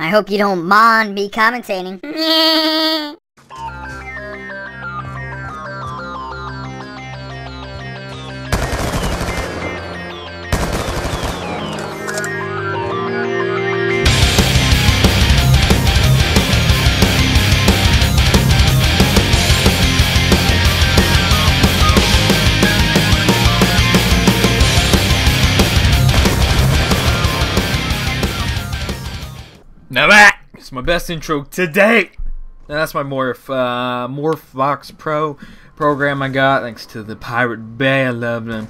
I hope you don't mind me commentating. Now that is my best intro to date. And that's my Morphbox Pro program I got, thanks to the Pirate Bay. I love them.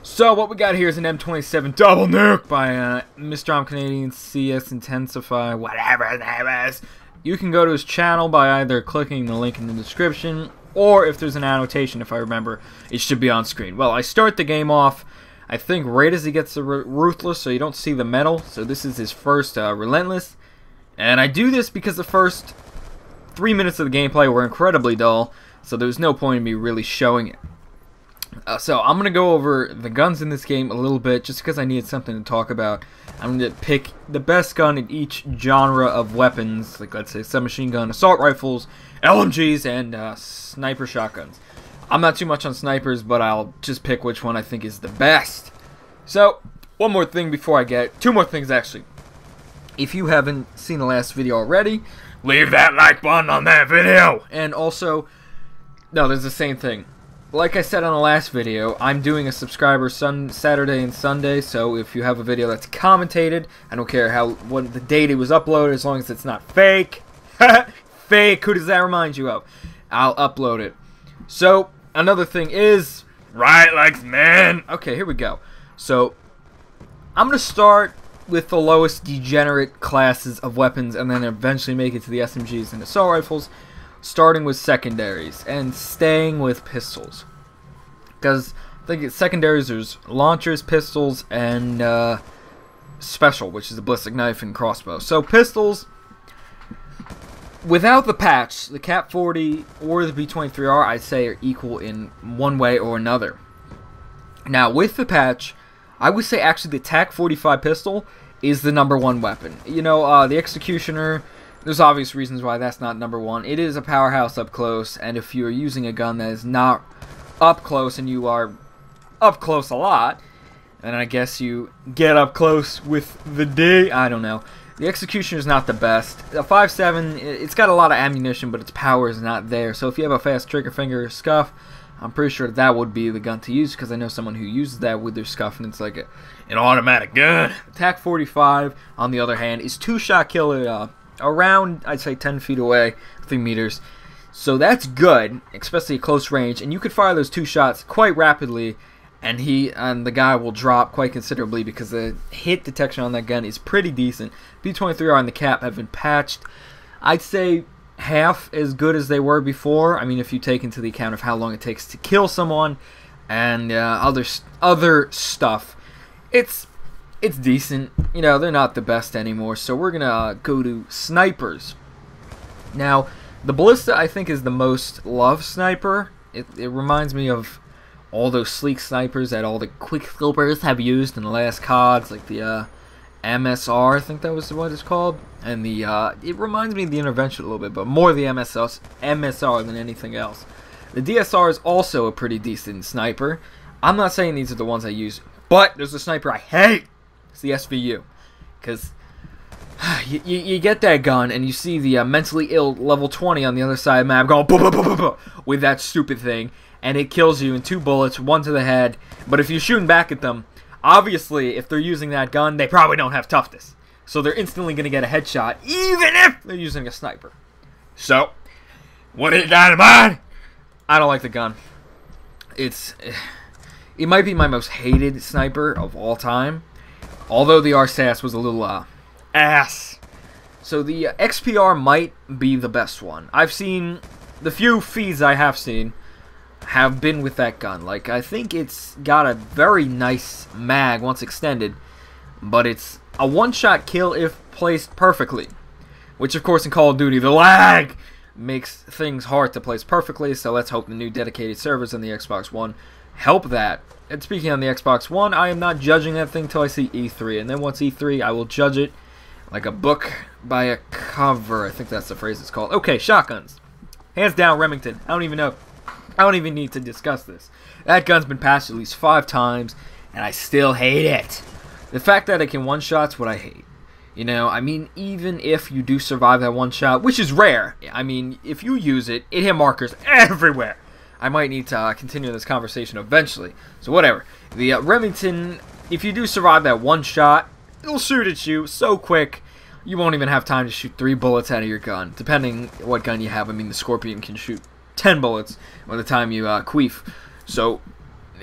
So what we got here is an M27 double nuke by Mr. I'm Canadian CS Intensify, whatever his name is. You can go to his channel by either clicking the link in the description, or if there's an annotation, if I remember, it should be on screen. Well, I start the game off, I think right as he gets the Ruthless, so you don't see the medal. So this is his first Relentless. And I do this because the first 3 minutes of the gameplay were incredibly dull, so there was no point in me really showing it. So I'm going to go over the guns in this game a little bit, just because I needed something to talk about. I'm going to pick the best gun in each genre of weapons, like let's say submachine gun, assault rifles, LMGs, and sniper shotguns. I'm not too much on snipers, but I'll just pick which one I think is the best. So, one more thing before I get... two more things, actually. If you haven't seen the last video already, leave that like button on that video. And also, no, there's the same thing. Like I said on the last video, I'm doing a subscriber Saturday and Sunday, so if you have a video that's commentated, I don't care what the date it was uploaded, as long as it's not fake. Fake, who does that remind you of? I'll upload it. So, another thing is, right legs, man. Okay, here we go. So, I'm going to start with the lowest degenerate classes of weapons, and then eventually make it to the SMGs and assault rifles, starting with secondaries, and staying with pistols. Because I think secondaries, there's launchers, pistols, and special, which is a ballistic knife and crossbow. So pistols, without the patch, the Cap 40 or the B23R, I'd say are equal in one way or another. Now, with the patch, I would say actually the TAC 45 pistol is the #1 weapon. You know, the Executioner, there's obvious reasons why that's not #1. It is a powerhouse up close, and if you're using a gun that is not up close, and you are up close a lot, then I guess you get up close with the D. I don't know. The Executioner is not the best. The 5.7, it's got a lot of ammunition, but its power is not there. So if you have a fast trigger finger or scuff, I'm pretty sure that would be the gun to use, because I know someone who uses that with their scuff, and it's like an automatic gun. TAC 45, on the other hand, is 2-shot killer around, I'd say, 10 feet away, 3 meters. So that's good, especially at close range, and you could fire those 2 shots quite rapidly, and the guy will drop quite considerably, because the hit detection on that gun is pretty decent. B23R and the Cap have been patched, I'd say, half as good as they were before. I mean, if you take into the account of how long it takes to kill someone and other stuff, it's decent. You know, they're not the best anymore. So we're gonna go to snipers. Now, the Ballista, I think, is the most loved sniper. It reminds me of all those sleek snipers that all the quick scopers have used in the last CODs, like the MSR, I think that was what it's called, and the it reminds me of the Intervention a little bit, but more the MSR than anything else. The DSR is also a pretty decent sniper. I'm not saying these are the ones I use, but there's a sniper I hate. It's the SVU, because you get that gun and you see the mentally ill level 20 on the other side of the map going boom, boom, boom, boom, boom, with that stupid thing, and it kills you in 2 bullets, 1 to the head. But if you're shooting back at them, obviously, if they're using that gun, they probably don't have toughness. So they're instantly going to get a headshot, even if they're using a sniper. So, what do you got in mind? I don't like the gun. It might be my most hated sniper of all time. Although the RSAS was a little, ass. So the XPR might be the best one. I've seen, the few feeds I have seen have been with that gun. Like, I think it's got a very nice mag once extended, but it's a one-shot kill if placed perfectly, which of course in Call of Duty the lag makes things hard to place perfectly. So let's hope the new dedicated servers on the Xbox One help that. And speaking on the Xbox One, I am not judging that thing till I see E3, and then once E3 I will judge it. like a book by a cover. I think that's the phrase it's called. Okay, shotguns. Hands down, Remington. I don't even need to discuss this. That gun's been passed at least 5 times, and I still hate it. The fact that it can one-shot's what I hate. You know, I mean, even if you do survive that one shot, which is rare, I mean, if you use it, it hit markers everywhere. I might need to continue this conversation eventually. So whatever. The Remington, if you do survive that one shot, it'll shoot at you so quick, you won't even have time to shoot 3 bullets out of your gun, depending what gun you have. I mean, the Scorpion can shoot 10 bullets by the time you queef. So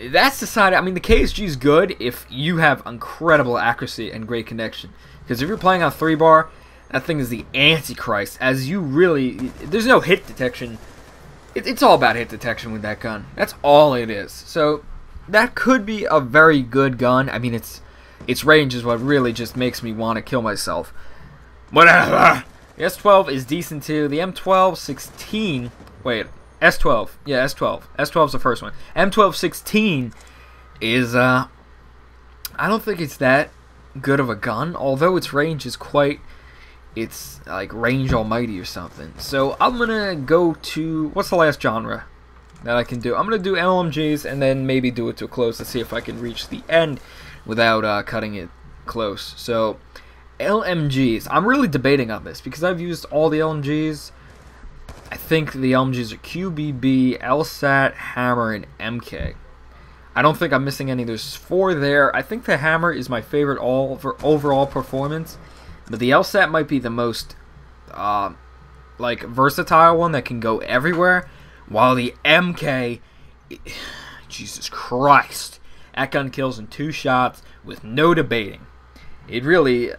that's decided. I mean, the KSG is good if you have incredible accuracy and great connection. Because if you're playing on 3-bar, that thing is the Antichrist. As you really, there's no hit detection. It's all about hit detection with that gun. That's all it is. So that could be a very good gun. I mean, its range is what really just makes me want to kill myself. Whatever. The S12 is decent too. The M12-16. Wait, S12. Yeah, S12. S12's the first one. M12-16 is I don't think it's that good of a gun, although its range is quite, it's like range almighty or something. So I'm gonna go to, what's the last genre that I can do? I'm gonna do LMGs and then maybe do it to a close to see if I can reach the end without cutting it close. So LMGs, I'm really debating on this because I've used all the LMGs. I think the LMGs are QBB, LSAT, Hammer, and MK. I don't think I'm missing any. There's 4 there. I think the Hammer is my favorite overall performance, but the LSAT might be the most like versatile one that can go everywhere, while the MK, Jesus Christ, that gun kills in 2 shots with no debating. It really,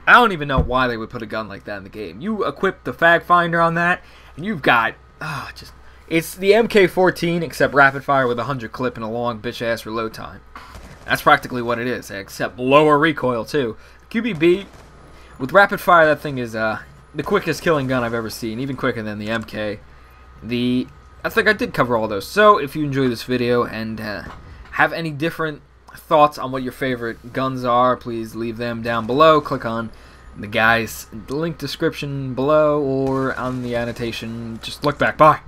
I don't even know why they would put a gun like that in the game. You equip the Fag Finder on that, and you've got just. It's the MK14 except rapid fire with 100 clip and a long bitch-ass reload time. That's practically what it is, except lower recoil too. QBB, with rapid fire, that thing is the quickest killing gun I've ever seen, even quicker than the MK. I think I did cover all those. So if you enjoyed this video and have any different thoughts on what your favorite guns are, please leave them down below. Click on the link description below or on the annotation. Just look back. Bye.